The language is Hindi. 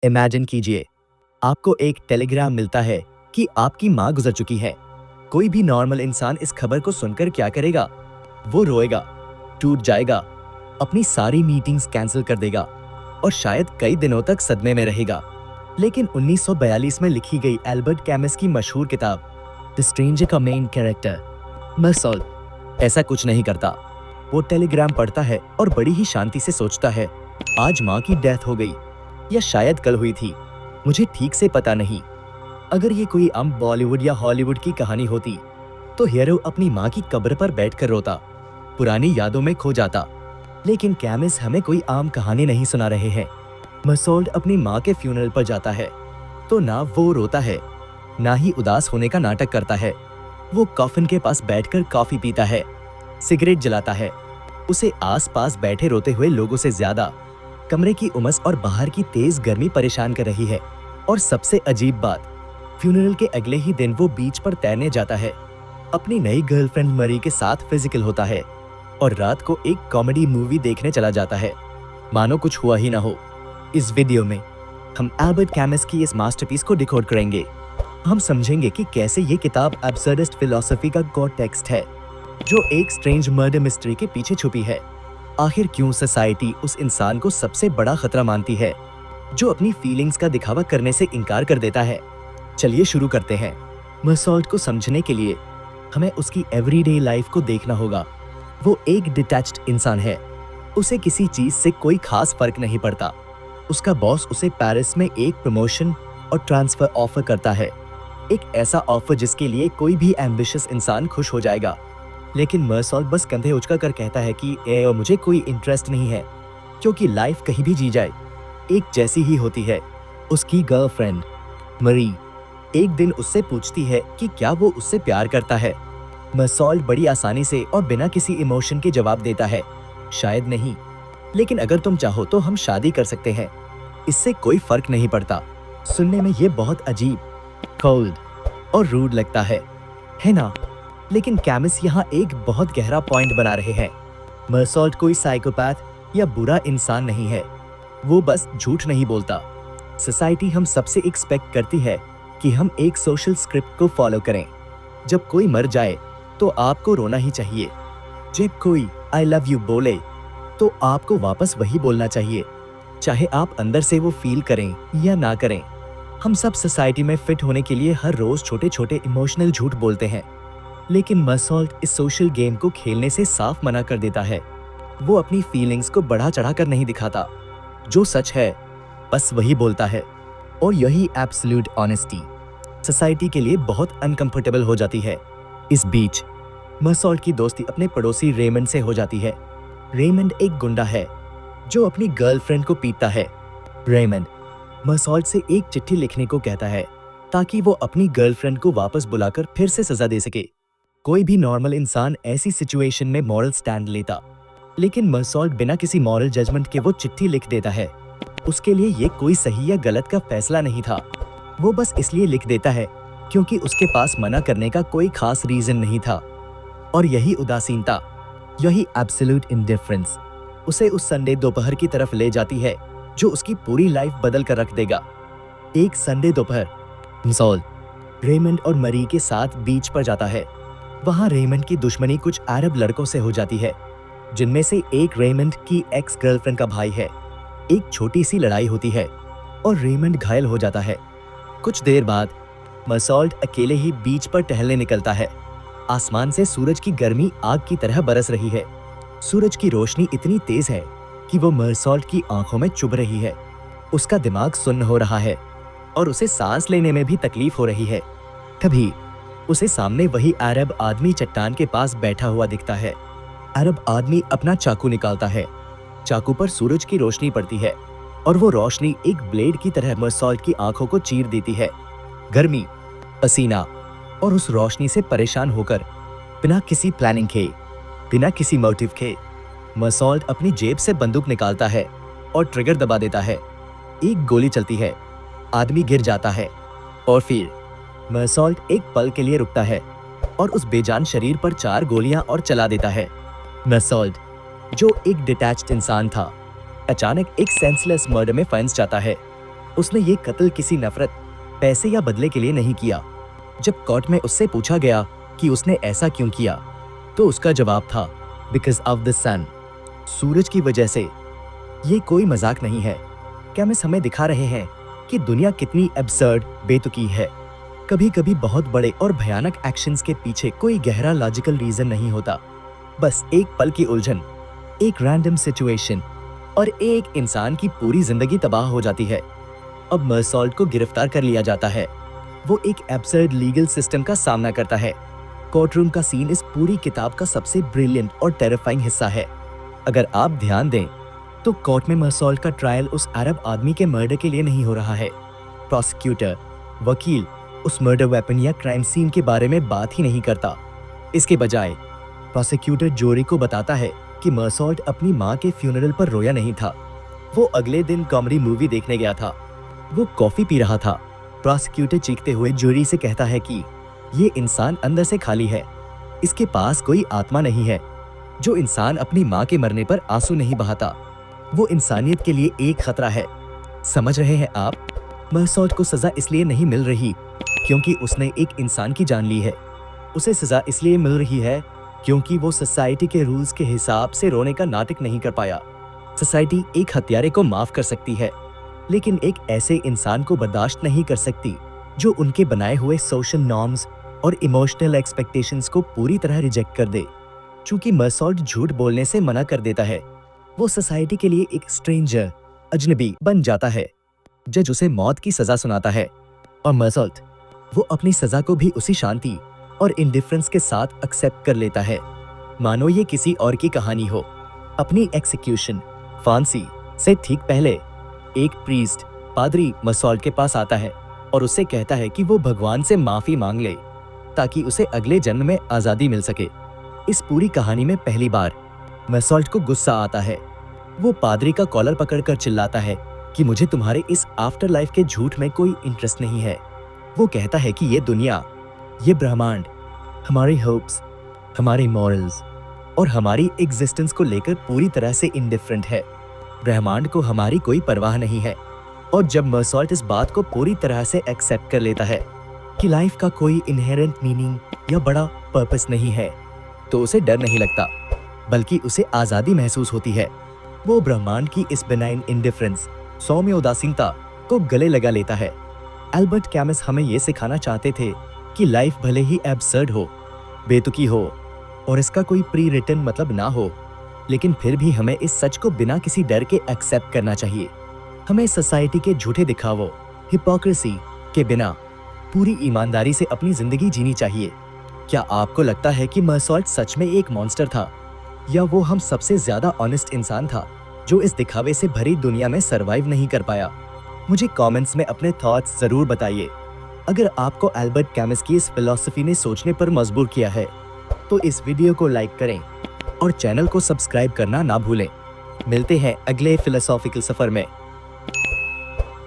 इमेजिन कीजिए, आपको एक टेलीग्राम मिलता है कि आपकी माँ गुजर चुकी है। कोई भी नॉर्मल इंसान इस खबर को सुनकर क्या करेगा? वो रोएगा, टूट जाएगा, अपनी सारी मीटिंग्स कैंसिल कर देगा और शायद कई दिनों तक सदमे में रहेगा। लेकिन 1942 में लिखी गई एल्बर्ट कैमस की मशहूर किताब द स्ट्रेंजर का मेन कैरेक्टर मर्सॉल ऐसा कुछ नहीं करता। वो टेलीग्राम पढ़ता है और बड़ी ही शांति से सोचता है, आज माँ की डेथ हो गई या शायद कल हुई थी, मुझे ठीक से पता नहीं। अगर ये कोई आम बॉलीवुड या हॉलीवुड की कहानी होती तो हीरो अपनी माँ की कब्र पर बैठकर रोता, पुरानी यादों में खो जाता। लेकिन कैमिस हमें कोई आम कहानी नहीं सुना रहे हैं। मर्सॉल्ट अपनी माँ के फ्यूनरल पर जाता है तो ना वो रोता है, ना ही उदास होने का नाटक करता है। वो कॉफिन के पास बैठकर कॉफी पीता है, सिगरेट जलाता है। उसे आसपास बैठे रोते हुए लोगों से ज्यादा कमरे की उमस और बाहर की तेज गर्मी परेशान कर रही है। और सबसे अजीब बात, फ्यूनरल के अगले ही दिन वो बीच पर तैरने जाता है, अपनी नई गर्लफ्रेंड मरी के साथ फिजिकल होता है और रात को एक कॉमेडी मूवी देखने चला जाता है, मानो कुछ हुआ ही ना हो। इस वीडियो में हम एल्बर्ट कैमस की इस मास्टरपीस को डिकोड करेंगे। हम समझेंगे कि कैसे ये किताब एब्सर्डिस्ट फिलॉसफी का गॉड टेक्स्ट है जो एक स्ट्रेंज मर्डर मिस्ट्री के पीछे छुपी है। आखिर क्यों सोसाइटी उस इंसान को सबसे बड़ा खतरा मानती है जो अपनी फीलिंग्स का दिखावा करने से इनकार कर देता है। चलिए शुरू करते हैं। मर्सॉल्ट को समझने के लिए हमें उसकी एवरीडे लाइफ को देखना होगा। वो एक डिटैच्ड इंसान है, उसे किसी चीज से कोई खास फर्क नहीं पड़ता। उसका बॉस उसे पेरिस में एक प्रमोशन और ट्रांसफर ऑफर करता है, एक ऐसा ऑफर जिसके लिए कोई भी एम्बिशियस इंसान खुश हो जाएगा। लेकिन मर्सॉल्ट बस कंधे उचका कर कहता है कि मुझे कोई इंटरेस्ट नहीं है, क्योंकि लाइफ कहीं भी जी जाए एक जैसी ही होती है। उसकी गर्लफ्रेंड मरी एक दिन उससे पूछती है कि क्या वो उससे प्यार करता है। मर्सॉल्ट बड़ी आसानी से और बिना किसी इमोशन के जवाब देता है, शायद नहीं, लेकिन अगर तुम चाहो तो हम शादी कर सकते हैं, इससे कोई फर्क नहीं पड़ता। सुनने में ये बहुत अजीब, कोल्ड और रूड लगता है ना? लेकिन कैमिस यहाँ एक बहुत गहरा पॉइंट बना रहे हैं। मर्सॉल्ट कोई साइकोपैथ या बुरा इंसान नहीं है, वो बस झूठ नहीं बोलता। सोसाइटी हम सबसे एक्सपेक्ट करती है कि हम एक सोशल स्क्रिप्ट को फॉलो करें। जब कोई मर जाए तो आपको रोना ही चाहिए। जब कोई आई लव यू बोले तो आपको वापस वही बोलना चाहिए, चाहे आप अंदर से वो फील करें या ना करें। हम सब सोसाइटी में फिट होने के लिए हर रोज छोटे छोटे इमोशनल झूठ बोलते हैं, लेकिन मर्सॉल्ट इस सोशल गेम को खेलने से साफ मना कर देता है। वो अपनी फीलिंग्स को बढ़ा चढ़ाकर नहीं दिखाता, जो सच है बस वही बोलता है। और यही एब्सोल्यूट ऑनेस्टी सोसाइटी के लिए बहुत अनकंफर्टेबल हो जाती है। इस बीच मर्सॉल्ट की दोस्ती अपने पड़ोसी रेमंड से हो जाती है। रेमंड एक गुंडा है जो अपनी गर्लफ्रेंड को पीटता है। रेमंड मर्सॉल्ट से एक चिट्ठी लिखने को कहता है ताकि वो अपनी गर्लफ्रेंड को वापस बुलाकर फिर से सजा दे सके। कोई भी नॉर्मल इंसान ऐसी सिचुएशन में मॉरल स्टैंड लेता, लेकिन मर्सॉल्ट बिना किसी मॉरल जजमेंट के वो चिट्ठी लिख देता है। उसके लिए ये कोई सही या गलत का फैसला नहीं था, वो बस इसलिए लिख देता है क्योंकि उसके पास मना करने का कोई खास रीजन नहीं था। और यही उदासीनता, यही एब्सोल्यूट इंडिफरेंस उसे उस संडे दोपहर की तरफ ले जाती है जो उसकी पूरी लाइफ बदल कर रख देगा। एक संडे दोपहर मर्सॉल्ट रेमंड और मरी के साथ बीच पर जाता है। वहाँ रेमंड की दुश्मनी कुछ अरब लड़कों से हो जाती है, जिनमें से एक रेमंड की एक्स गर्लफ्रेंड का भाई है। एक छोटी सी लड़ाई होती है और रेमंड घायल हो जाता है। कुछ देर बाद मर्सॉल्ट अकेले ही बीच पर टहलने निकलता है। आसमान से सूरज की गर्मी आग की तरह बरस रही है। सूरज की रोशनी इतनी तेज है कि वो मर्सॉल्ट की आंखों में चुभ रही है। उसका दिमाग सुन्न हो रहा है और उसे सांस लेने में भी तकलीफ हो रही है। तभी उसे सामने वही अरब आदमी चट्टान के पास बैठा हुआ दिखता है। अरब आदमी अपना चाकू निकालता है। चाकू पर सूरज की रोशनी पड़ती है और वो रोशनी एक ब्लेड की तरह मर्सॉल्ट की आंखों को चीर देती है। गर्मी, पसीना और उस रोशनी से परेशान होकर बिना किसी प्लानिंग के, बिना किसी मोटिव के, मर्सॉल्ट अपनी जेब से बंदूक निकालता है और ट्रिगर दबा देता है। एक गोली चलती है, आदमी गिर जाता है और फिर मर्सॉल्ट एक पल के लिए रुकता है और उस बेजान शरीर पर 4 गोलियां और चला देता है। मर्सॉल्ट, जो एक डिटैच्ड इंसान था, अचानक एक सेंसलेस मर्डर में फंस जाता है। उसने ये कत्ल किसी नफरत, पैसे या बदले के लिए नहीं किया। जब कोर्ट में उससे पूछा गया कि उसने ऐसा क्यों किया, तो उसका जवाब था बिकॉज ऑफ द सन, सूरज की वजह से। ये कोई मजाक नहीं है। कैमिस्ट हमें दिखा रहे हैं कि दुनिया कितनी एब्सर्ड, बेतुकी है। कभी कभी बहुत बड़े और भयानक एक्शंस के पीछे कोई गहरा लॉजिकल रीजन नहीं होता। बस एक पल की उलझन, एक रैंडम सिचुएशन और एक इंसान की पूरी जिंदगी तबाह हो जाती है। अब मर्सॉल्ट को गिरफ्तार कर लिया जाता है। वो एक एब्सर्ड लीगल सिस्टम का सामना करता है। कोर्टरूम का सीन इस पूरी किताब का सबसे ब्रिलियंट और टेरिफाइंग हिस्सा है। अगर आप ध्यान दें तो कोर्ट में मर्सॉल्ट का ट्रायल उस अरब आदमी के मर्डर के लिए नहीं हो रहा है। प्रोसिक्यूटर, वकील उस मर्डर वेपन या क्राइम सीन के बारे में बात ही नहीं करता। इसके बजाय प्रोसिक्यूटर जोरी को बताता है कि मर्सॉल्ट अपनी माँ के फ्यूनरल पर रोया नहीं था। वो अगले दिन कॉमेडी मूवी देखने गया था। वो कॉफी पी रहा था। प्रोसिक्यूटर चीखते हुए जोरी से कहता है कि ये इंसान अंदर से खाली है, इसके पास कोई आत्मा नहीं है। जो इंसान अपनी माँ के मरने पर आंसू नहीं बहाता, वो इंसानियत के लिए एक खतरा है। समझ रहे हैं आप? मर्सॉल्ट को सजा इसलिए नहीं मिल रही क्योंकि उसने एक इंसान की जान ली है। उसे सजा इसलिए मिल रही है क्योंकि वो सोसाइटी के रूल्स के हिसाब से रोने का नाटक नहीं कर पाया। सोसाइटी एक हत्यारे को माफ कर सकती है, लेकिन एक ऐसे इंसान को बर्दाश्त नहीं कर सकती जो उनके बनाए हुए सोशल नॉर्म्स और इमोशनल एक्सपेक्टेशंस को पूरी तरह रिजेक्ट कर दे। चूंकि मर्सॉल्ट झूठ बोलने से मना कर देता है, वो सोसाइटी के लिए एक स्ट्रेंजर, अजनबी बन जाता है। जज उसे मौत की सजा सुनाता है और मर्सॉल्ट वो अपनी सजा को भी उसी शांति और इंडिफरेंस के साथ एक्सेप्ट कर लेता है, मानो ये किसी और की कहानी हो। अपनी एक्सिक्यूशन फांसी से ठीक पहले एक प्रीस्ट, पादरी मर्सॉल्ट के पास आता है और उससे कहता है कि वो भगवान से माफी मांग ले ताकि उसे अगले जन्म में आजादी मिल सके। इस पूरी कहानी में पहली बार मर्सॉल्ट को गुस्सा आता है। वो पादरी का कॉलर पकड़कर चिल्लाता है कि मुझे तुम्हारे इस आफ्टर लाइफ के झूठ में कोई इंटरेस्ट नहीं है। वो कहता है कि ये दुनिया, ये ब्रह्मांड हमारी होप्स, हमारे मॉरल्स और हमारी एग्जिस्टेंस को लेकर पूरी तरह से इंडिफरेंट है। ब्रह्मांड को हमारी कोई परवाह नहीं है। और जब मर्सॉल्ट इस बात को पूरी तरह से एक्सेप्ट कर लेता है कि लाइफ का कोई इनहेरेंट मीनिंग या बड़ा पर्पस नहीं है, तो उसे डर नहीं लगता, बल्कि उसे आजादी महसूस होती है। वो ब्रह्मांड की इस बेनाइन इंडिफरेंस, सौम्य उदासीनता को गले लगा लेता है। एल्बर्ट कैमस हमें ये सिखाना चाहते थे कि लाइफ भले ही एब्सर्ड हो, बेतुकी हो और इसका कोई प्री रिटन मतलब ना हो, लेकिन फिर भी हमें इस सच को बिना किसी डर के एक्सेप्ट करना चाहिए। हमें सोसाइटी के झूठे दिखावों, हिपोक्रेसी के बिना पूरी ईमानदारी से अपनी जिंदगी जीनी चाहिए। क्या आपको लगता है कि मर्सॉल्ट सच में एक मॉन्स्टर था, या वो हम सबसे ज्यादा ऑनेस्ट इंसान था जो इस दिखावे से भरी दुनिया में सरवाइव नहीं कर पाया? मुझे कमेंट्स में अपने थॉट्स जरूर बताइए। अगर आपको एल्बर्ट कैमस की इस फिलॉसफी ने सोचने पर मजबूर किया है, तो इस वीडियो को लाइक करें और चैनल को सब्सक्राइब करना ना भूलें। मिलते हैं अगले फिलोसॉफिकल सफर में।